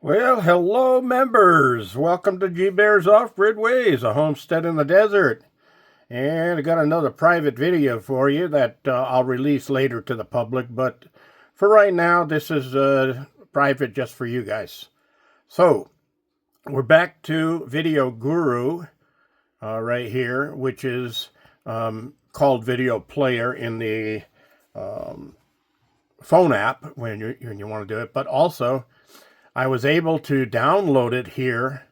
Well, hello, members. Welcome to G Bear's Off-Grid Ways, a homestead in the desert. And I got another private video for you that I'll release later to the public, but for right now, this is private just for you guys. So, we're back to Video Guru right here, which is called Video Player in the phone app when you want to do it, but also I was able to download it here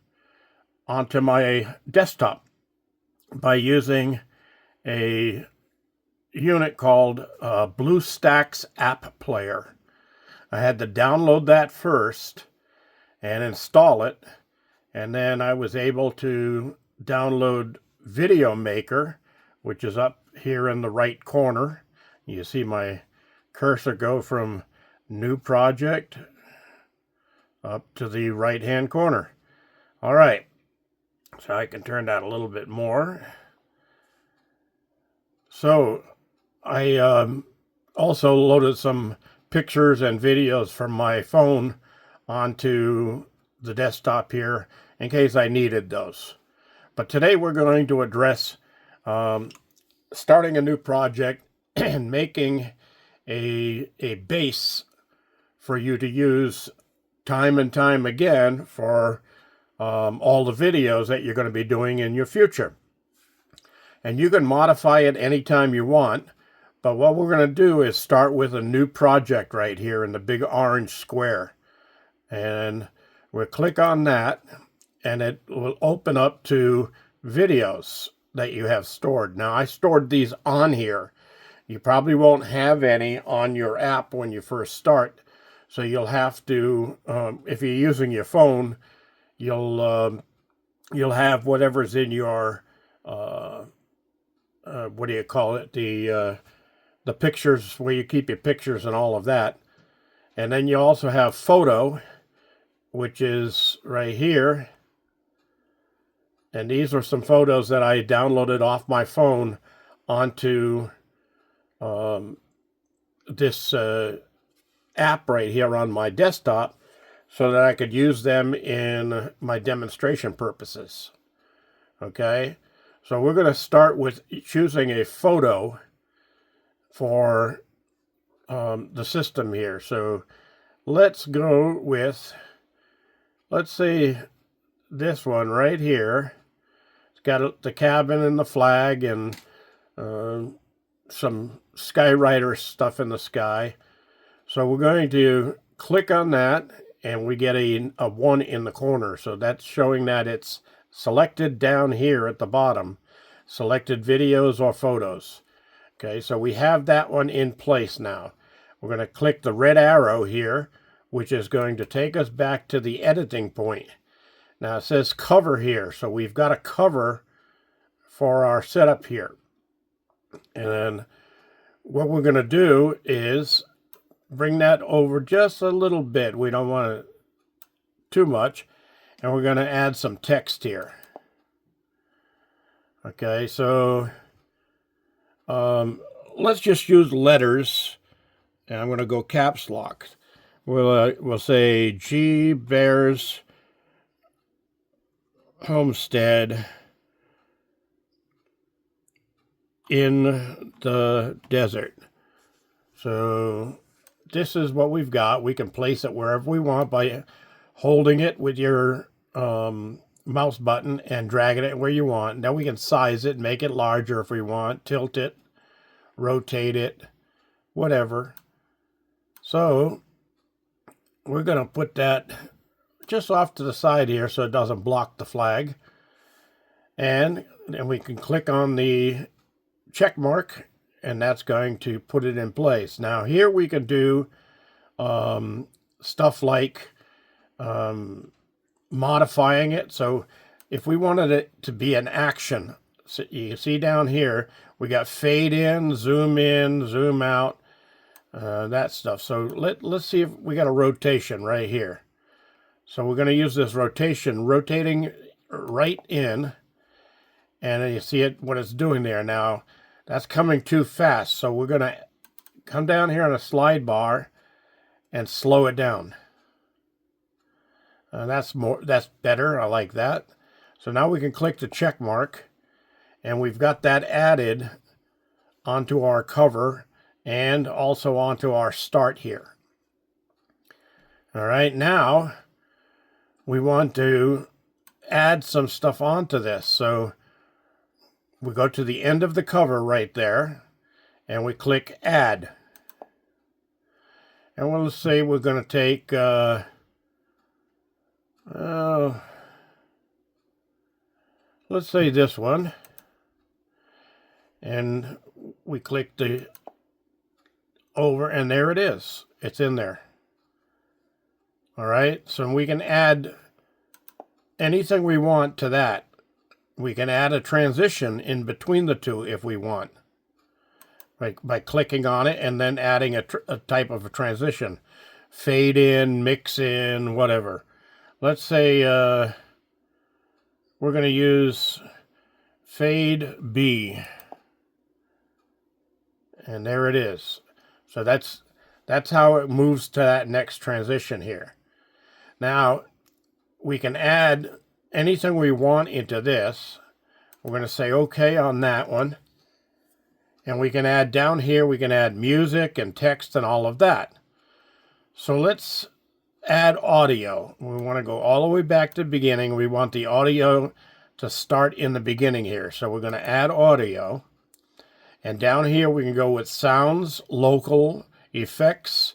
onto my desktop by using a unit called BlueStacks App Player. I had to download that first and install it, and then I was able to download Video Maker, which is up here in the right corner. You see my cursor go from New Project up to the right hand corner. All right, so I can turn that a little bit more. So I also loaded some pictures and videos from my phone onto the desktop here in case I needed those. But today we're going to address starting a new project and making a base for you to use time and time again for all the videos that you're going to be doing in your future. And you can modify it anytime you want, but what we're going to do is start with a new project right here in the big orange square. And we'll click on that, and it will open up to videos that you have stored. Now, I stored these on here. You probably won't have any on your app when you first start. So you'll have to, if you're using your phone, you'll have whatever's in your, what do you call it? The pictures, where you keep your pictures and all of that. And then you also have photo, which is right here. And these are some photos that I downloaded off my phone onto this app right here on my desktop so that I could use them in my demonstration purposes. Okay, so we're going to start with choosing a photo for the system here. So let's go with, let's say, this one right here. It's got the cabin and the flag and some skywriter stuff in the sky. So we're going to click on that, and we get a 1 in the corner. So that's showing that it's selected down here at the bottom, selected videos or photos. Okay, so we have that one in place now. We're going to click the red arrow here, which is going to take us back to the editing point. Now it says cover here, so we've got a cover for our setup here. And what we're going to do is bring that over just a little bit. We don't want it too much. And we're going to add some text here. Okay, so let's just use letters. And I'm going to go caps lock. We'll say G Bear's Homestead in the desert. So this is what we've got. We can place it wherever we want by holding it with your mouse button and dragging it where you want. Now we can size it, make it larger if we want, tilt it, rotate it, whatever. So we're going to put that just off to the side here so it doesn't block the flag. And then we can click on the check mark, and that's going to put it in place. Now here we can do stuff like modifying it. So if we wanted it to be an action, so you see down here, we got fade in, zoom out, that stuff. So let's see if we got a rotation right here. So we're going to use this rotation, rotating right in, and then you see it, what it's doing there. Now that's coming too fast, so we're going to come down here on a slide bar and slow it down. That's better. I like that. So now we can click the check mark, and we've got that added onto our cover and also onto our start here. All right, now we want to add some stuff onto this. So we go to the end of the cover right there, and we click add. And we'll say we're going to take let's say this one, and we click the over, and there it is. It's in there. All right, so we can add anything we want to that. We can add a transition in between the two if we want, by clicking on it and then adding a type of a transition. Fade in, mix in, whatever. Let's say we're going to use fade B. And there it is. So that's how it moves to that next transition here. Now, we can add anything we want into this. We're going to say OK on that one. And we can add down here, we can add music and text and all of that. So let's add audio. We want to go all the way back to the beginning. We want the audio to start in the beginning here. So we're going to add audio. And down here we can go with sounds, local, effects,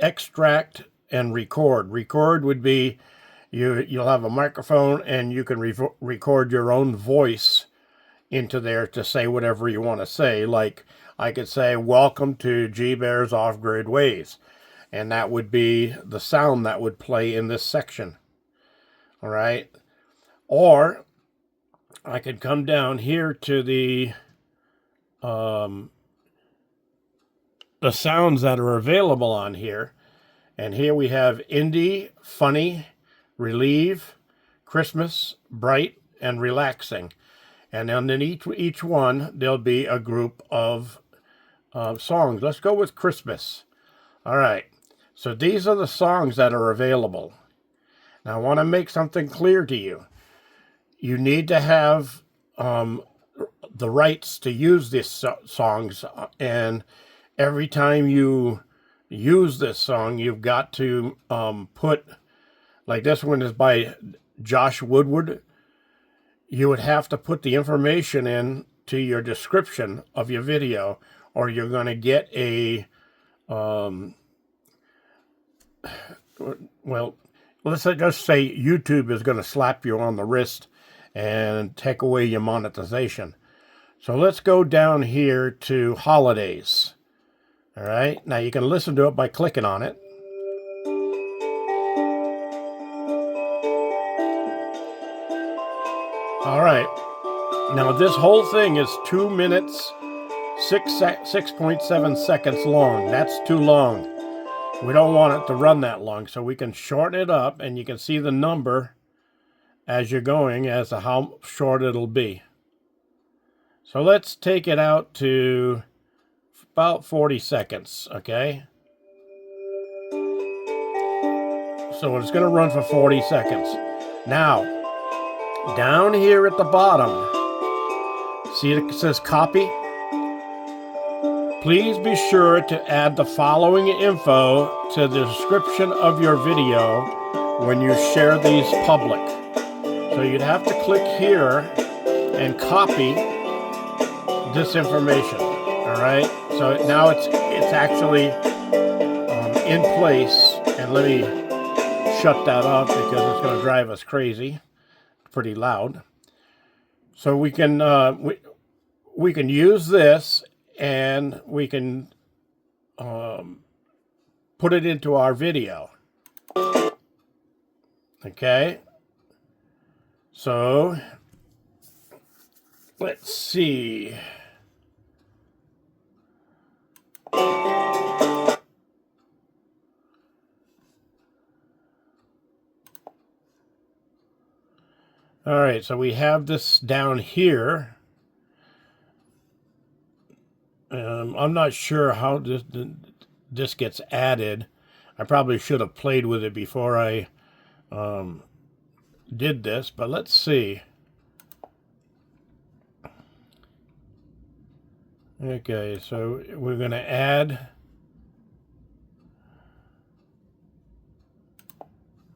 extract, and record. Record would be you'll have a microphone and you can record your own voice into there to say whatever you want to say. Like I could say, welcome to G Bear's Off-Grid Ways. And that would be the sound that would play in this section. All right. Or I could come down here to the sounds that are available on here. And here we have indie, funny, relieve, Christmas, bright, and relaxing. And underneath each one, there'll be a group of songs. Let's go with Christmas. All right. So these are the songs that are available. Now, I want to make something clear to you. You need to have the rights to use these songs. And every time you use this song, you've got to put, like this one is by Josh Woodward. You would have to put the information in to your description of your video, or you're going to get a, well, let's just say YouTube is going to slap you on the wrist and take away your monetization. So let's go down here to holidays. All right, now you can listen to it by clicking on it. All right, now this whole thing is 2 minutes, 6.7 seconds long. That's too long. We don't want it to run that long, so we can shorten it up, and you can see the number as you're going as to how short it'll be. So let's take it out to about 40 seconds, okay? So it's going to run for 40 seconds. Now, down here at the bottom, see it says copy? Please be sure to add the following info to the description of your video when you share these public. So you'd have to click here and copy this information, all right? So now it's actually in place, and let me shut that off because it's going to drive us crazy. Pretty loud. So we can use this, and we can put it into our video. Okay. So let's see. All right, so we have this down here. I'm not sure how this gets added. I probably should have played with it before I did this, but let's see. Okay, so we're going to add.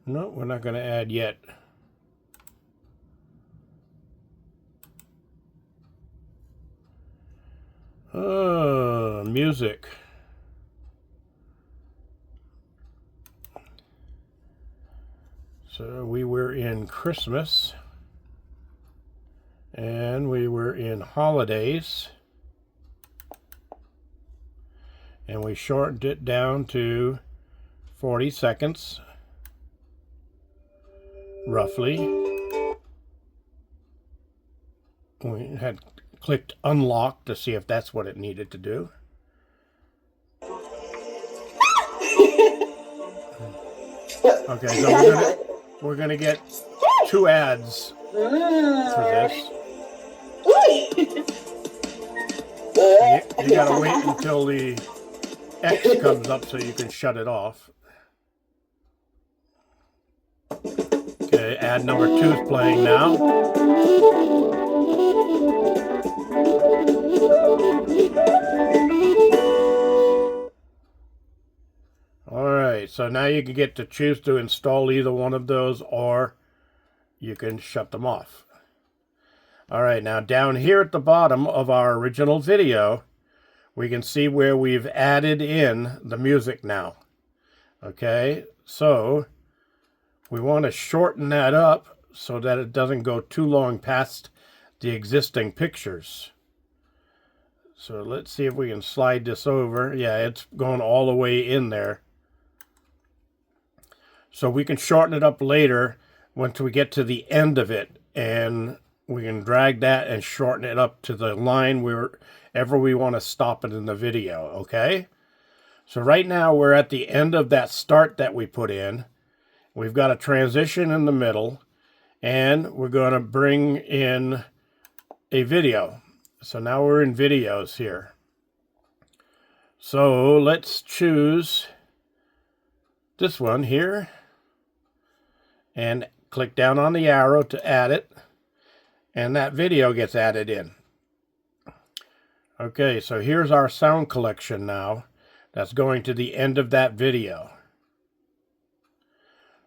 No, we're not going to add yet. Oh, music. So we were in Christmas, and we were in holidays, and we shortened it down to 40 seconds, roughly. We had clicked unlock to see if that's what it needed to do. Okay, so we're gonna get 2 ads for this. You gotta wait until the X comes up so you can shut it off. Okay, ad number 2 is playing now. Alright, so now you can get to choose to install either one of those, or you can shut them off. Alright, now down here at the bottom of our original video, we can see where we've added in the music now. Okay, so we want to shorten that up so that it doesn't go too long past the existing pictures. So let's see if we can slide this over. Yeah, it's going all the way in there. So we can shorten it up later once we get to the end of it, and we can drag that and shorten it up to the line wherever we want to stop it in the video, okay? So right now we're at the end of that start that we put in. We've got a transition in the middle, and we're going to bring in a video. So now we're in videos here. So let's choose this one here and click down on the arrow to add it, and that video gets added in. Okay, so here's our sound collection now. That's going to the end of that video.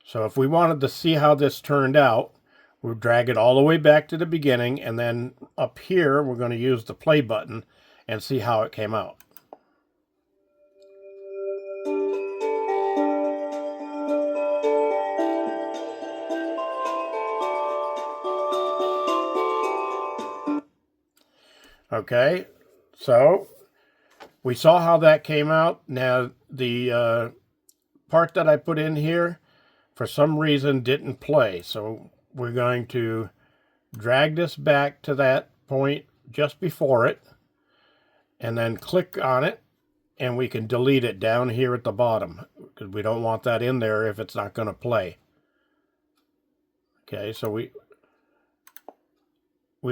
So if we wanted to see how this turned out, we'll drag it all the way back to the beginning, and then up here we're going to use the play button and see how it came out. Okay, so we saw how that came out. Now the part that I put in here for some reason didn't play, so we're going to drag this back to that point just before it, and then click on it, and we can delete it down here at the bottom because we don't want that in there if it's not going to play. Okay, so we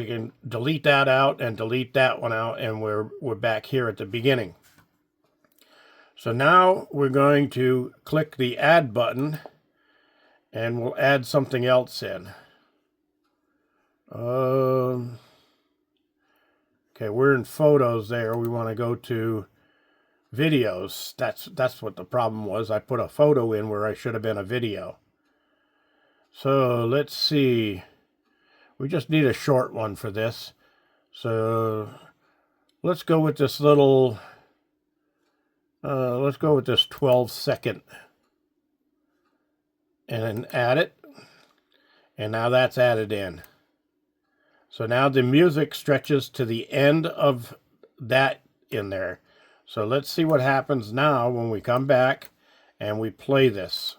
can delete that out and delete that one out, and we're back here at the beginning. So now we're going to click the add button, and we'll add something else in. Okay, we're in photos there. We want to go to videos. That's what the problem was. I put a photo in where I should have been a video. So let's see. We just need a short one for this. So let's go with this little, let's go with this 12-second and add it. And now that's added in. So now the music stretches to the end of that in there. So let's see what happens now when we come back and we play this.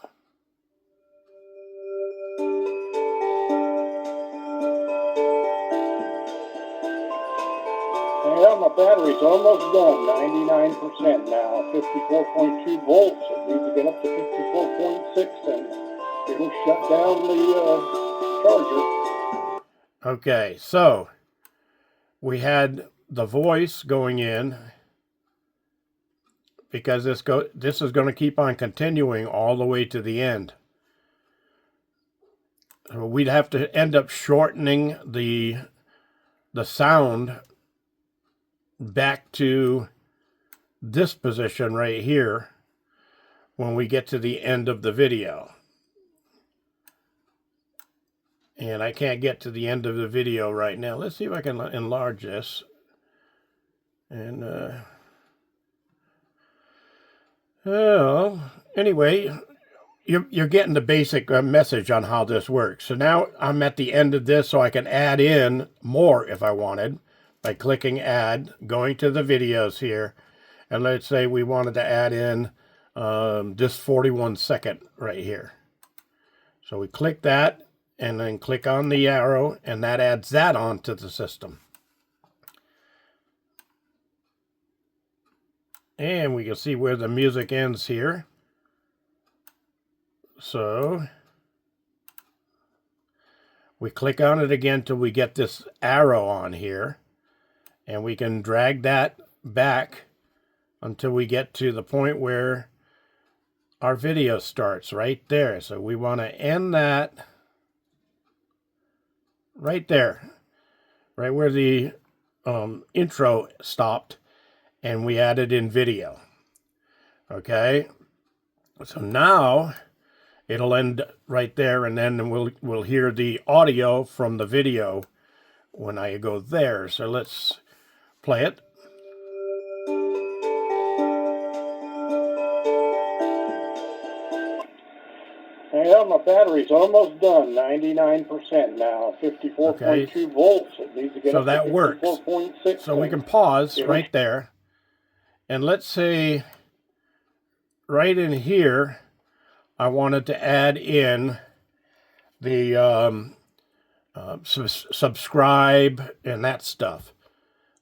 Well, my battery's almost done, 99% now, 54.2 volts. It needs to get up to 54.6, and it'll shut down the charger. Okay, so we had the voice going in because this is going to keep on continuing all the way to the end. So we'd have to end up shortening the sound back to this position right here when we get to the end of the video. And I can't get to the end of the video right now. Let's see if I can enlarge this. And well, anyway, you're getting the basic message on how this works. So now I'm at the end of this, so I can add in more if I wanted by clicking add, going to the videos here, and let's say we wanted to add in this 41-second right here. So we click that and then click on the arrow, and that adds that onto the system. And we can see where the music ends here. So we click on it again till we get this arrow on here, and we can drag that back until we get to the point where our video starts right there. So we want to end that right there, right where the intro stopped, and we added in video. Okay, so now it'll end right there, and then we'll hear the audio from the video when I go there. So let's play it. Well, my battery's almost done, 99% now, 54.2 volts. It needs to get so up that to works. 54.6. So we can pause right there, and let's say right in here I wanted to add in the subscribe and that stuff.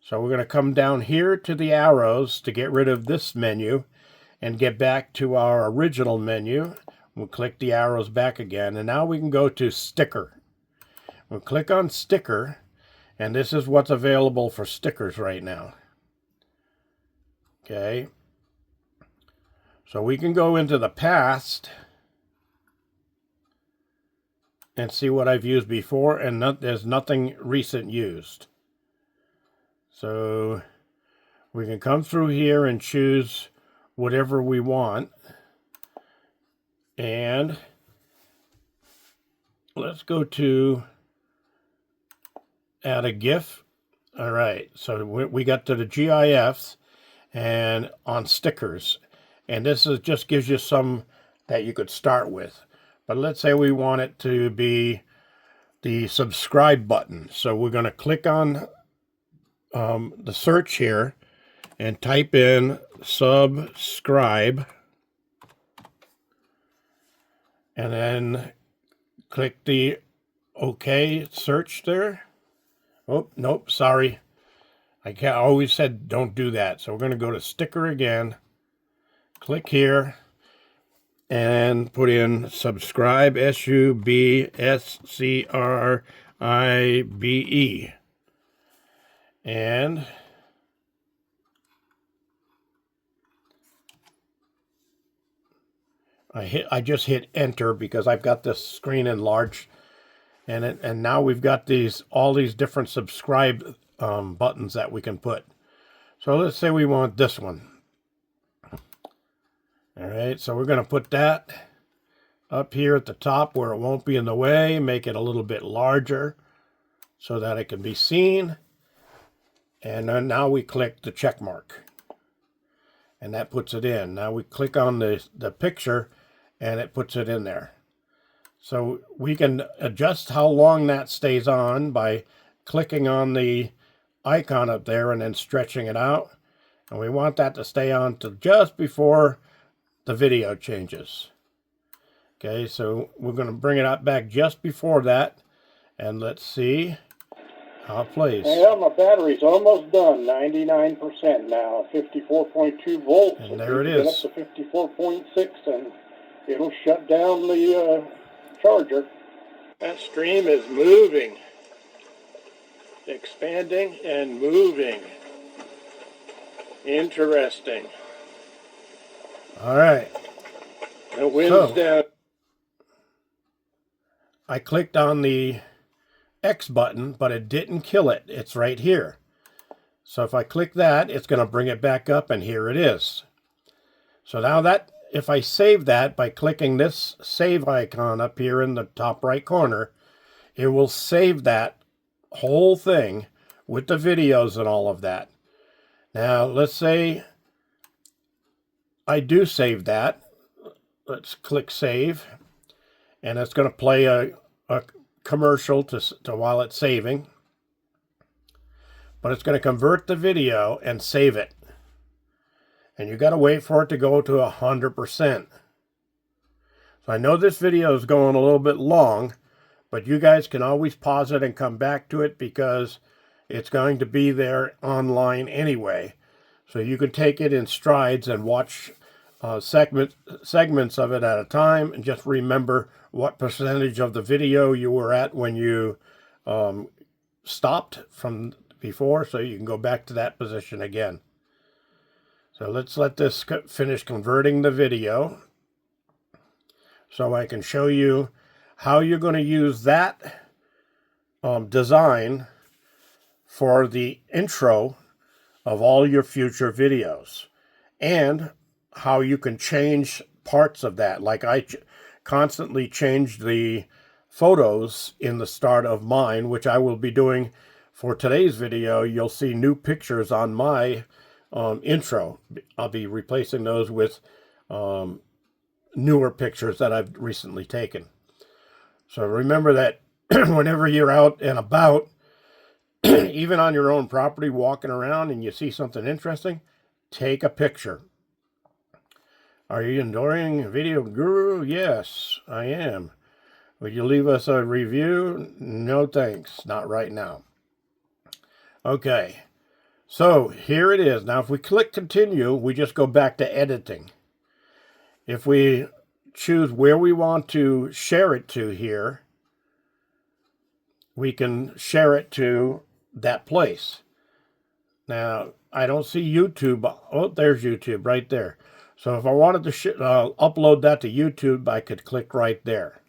So we're going to come down here to the arrows to get rid of this menu and get back to our original menu. We'll click the arrows back again, and now we can go to sticker. We'll click on sticker, and this is what's available for stickers right now. Okay, so we can go into the past and see what I've used before, and there's nothing recent used. So we can come through here and choose whatever we want. And let's go to add a GIF. All right, so we got to the GIFs and on stickers. And this is just gives you some that you could start with. But let's say we want it to be the subscribe button. So we're going to click on the search here and type in subscribe. And then click the OK search there. Oh, nope, sorry. I always said don't do that. So we're going to go to sticker again. Click here and put in subscribe, SUBSCRIBE. And I just hit enter because I've got this screen enlarged, and now we've got all these different subscribe buttons that we can put. So let's say we want this one. All right, so we're going to put that up here at the top where it won't be in the way, make it a little bit larger so that it can be seen. And then now we click the check mark, and that puts it in. Now we click on the picture, and it puts it in there. So we can adjust how long that stays on by clicking on the icon up there and then stretching it out. And we want that to stay on to just before the video changes. Okay, so we're going to bring it up back just before that, and let's see how it plays. Well, my battery's almost done, 99% now, 54.2 volts. And there it is. is. Get up to 54.6, and it'll shut down the charger. That stream is moving, expanding and moving. Interesting. All right. The wind's down. I clicked on the X button, but it didn't kill it. It's right here. So if I click that, it's going to bring it back up, and here it is. So now that, if I save that by clicking this save icon up here in the top right corner, it will save that whole thing with the videos and all of that. Now, let's say I do save that. Let's click save, and it's going to play a commercial to while it's saving. But it's going to convert the video and save it. And you got to wait for it to go to 100%. So I know this video is going a little bit long, but you guys can always pause it and come back to it because it's going to be there online anyway. So you can take it in strides and watch segments of it at a time, and just remember what percentage of the video you were at when you stopped from before, so you can go back to that position again. So let's let this finish converting the video so I can show you how you're going to use that design for the intro of all your future videos, and how you can change parts of that. Like I constantly change the photos in the start of mine, which I will be doing for today's video. You'll see new pictures on my intro. I'll be replacing those with newer pictures that I've recently taken. So remember that whenever you're out and about, even on your own property, walking around, and you see something interesting, take a picture. Are you enjoying Video Guru? Yes, I am. Would you leave us a review? No thanks, not right now. Okay, so here it is. Now if we click continue, we just go back to editing. If we choose where we want to share it to here, we can share it to that place. Now, I don't see YouTube. Oh, there's YouTube right there. So if I wanted to upload that to YouTube, I could click right there.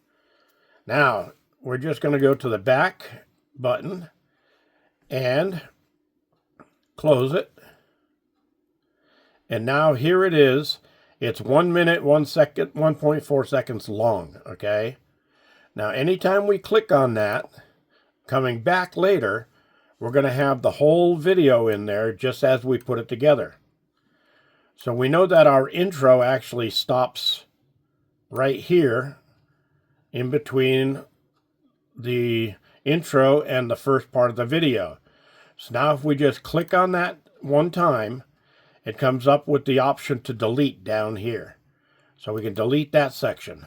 Now, we're just going to go to the back button and close it. And now here it is. It's 1 minute, 1 second, 1.4 seconds long, okay? Now, anytime we click on that, coming back later, we're going to have the whole video in there just as we put it together. So we know that our intro actually stops right here in between the intro and the first part of the video. So now if we just click on that one time, it comes up with the option to delete down here. So we can delete that section.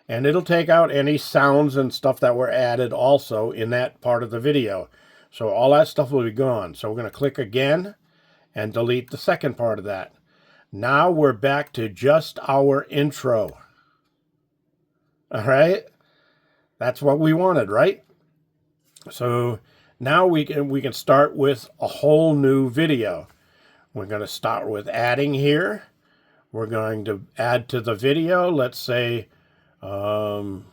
And it'll take out any sounds and stuff that were added also in that part of the video. So all that stuff will be gone. So we're going to click again and delete the second part of that. Now we're back to just our intro. All right? That's what we wanted, right? So now we can start with a whole new video. We're going to start with adding here. We're going to add to the video, let's say, well,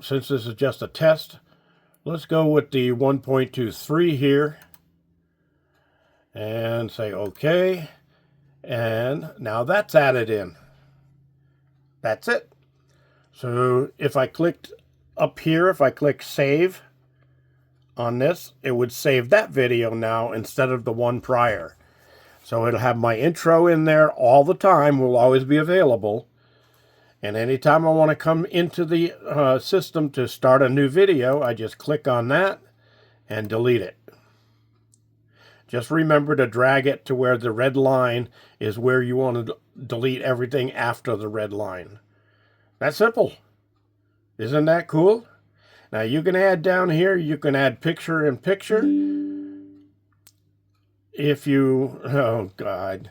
since this is just a test, let's go with the 1.23 here and say OK. And now that's added in. That's it. So if I clicked up here, if I click save on this, it would save that video now instead of the one prior. So it'll have my intro in there all the time, will always be available. And anytime I want to come into the system to start a new video, I just click on that and delete it. Just remember to drag it to where the red line is where you want to delete everything after the red line. That's simple. Isn't that cool? Now you can add down here, you can add picture in picture. If you, oh God.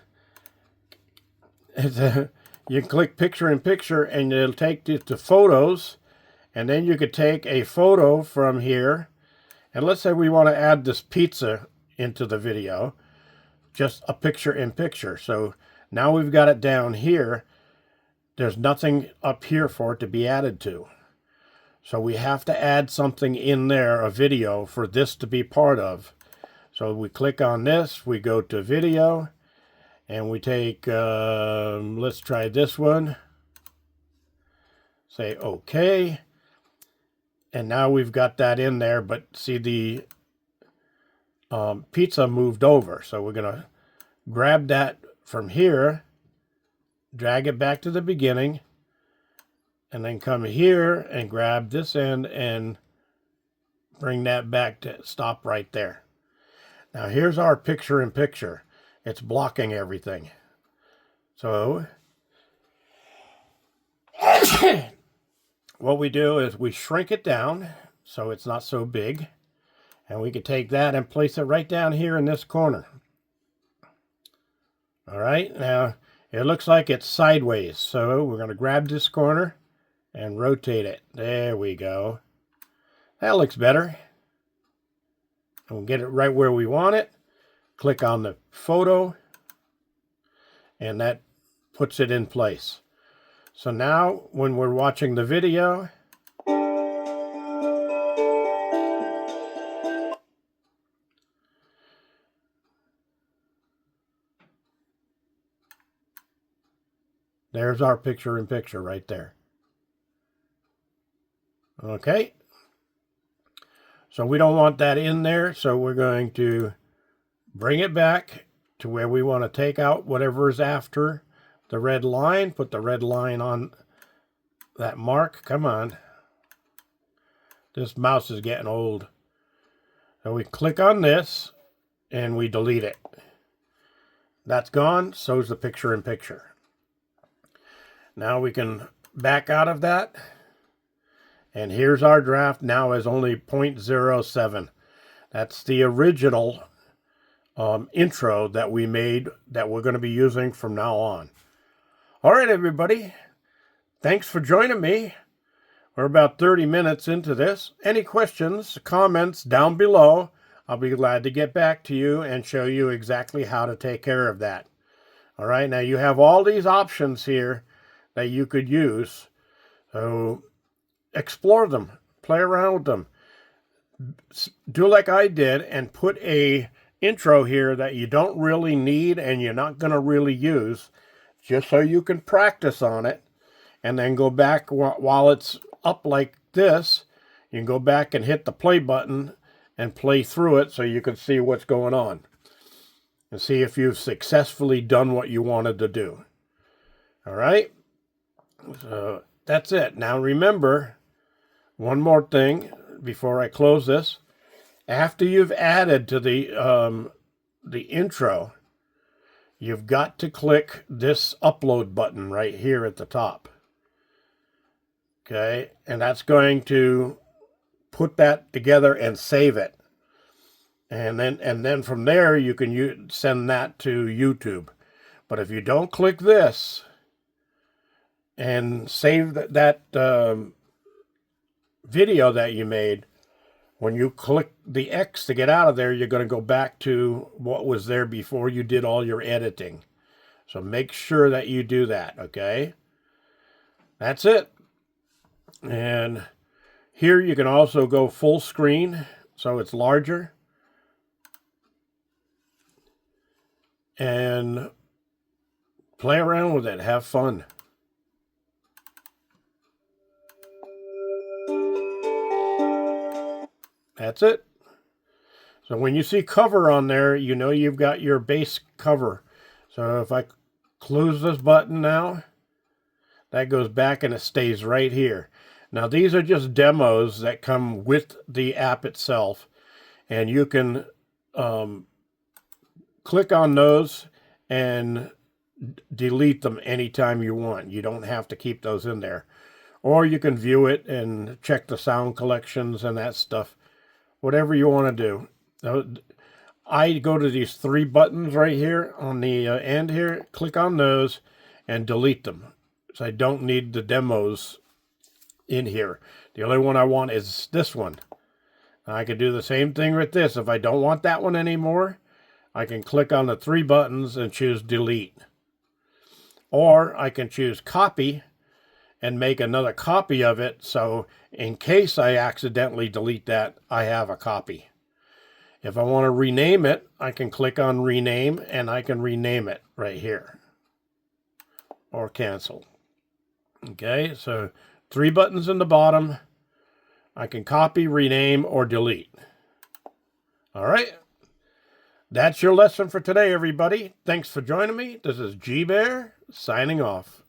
You can click picture in picture and it'll take you to photos. And then you could take a photo from here. And let's say we want to add this pizza into the video. Just a picture in picture. So now we've got it down here. There's nothing up here for it to be added to. So we have to add something in there, a video, for this to be part of. So we click on this, we go to video, and we take, let's try this one. Say OK. And now we've got that in there, but see the pizza moved over. So we're going to grab that from here, drag it back to the beginning, and then come here and grab this end and bring that back to stop right there. Now here's our picture-in-picture. It's blocking everything. So what we do is we shrink it down so it's not so big. And we can take that and place it right down here in this corner. All right, now it looks like it's sideways. So we're going to grab this corner and rotate it. There we go. That looks better. And we'll get it right where we want it. Click on the photo. And that puts it in place. So now when we're watching the video, there's our picture-in-picture right there. Okay. So we don't want that in there, so we're going to bring it back to where we want to take out whatever is after the red line. Put the red line on that mark. Come on. This mouse is getting old. So we click on this and we delete it. That's gone. So's the picture-in-picture. Now we can back out of that. And here's our draft now as only 0.07. That's the original intro that we made that we're going to be using from now on. All right, everybody. Thanks for joining me. We're about 30 minutes into this. Any questions, comments down below. I'll be glad to get back to you and show you exactly how to take care of that. All right, now you have all these options here that you could use. So explore them, play around with them. Do like I did and put a intro here that you don't really need and you're not going to really use, just so you can practice on it, and then go back while it's up like this. You can go back and hit the play button and play through it so you can see what's going on and see if you've successfully done what you wanted to do. All right, so that's it. Now remember, one more thing before I close this. After you've added to the intro, you've got to click this upload button right here at the top. Okay, and that's going to put that together and save it. And then from there you can send that to YouTube. But if you don't click this and save that video that you made, when you click the X to get out of there, you're going to go back to what was there before you did all your editing. So make sure that you do that, okay? That's it. And here you can also go full screen, so it's larger. And play around with it. Have fun. That's it. So when you see cover on there, you know you've got your base cover. So if I close this button now, that goes back and it stays right here. Now these are just demos that come with the app itself, and you can click on those and delete them anytime you want. You don't have to keep those in there. Or you can view it and check the sound collections and that stuff. Whatever you want to do. Now, I go to these three buttons right here on the end here, click on those and delete them. So I don't need the demos in here. The only one I want is this one. I can do the same thing with this. If I don't want that one anymore, I can click on the three buttons and choose delete. Or I can choose copy and make another copy of it, so in case I accidentally delete that, I have a copy. If I want to rename it, I can click on rename and I can rename it right here. Or cancel. Okay, so 3 buttons in the bottom. I can copy, rename, or delete. All right. That's your lesson for today, everybody. Thanks for joining me. This is G Bear signing off.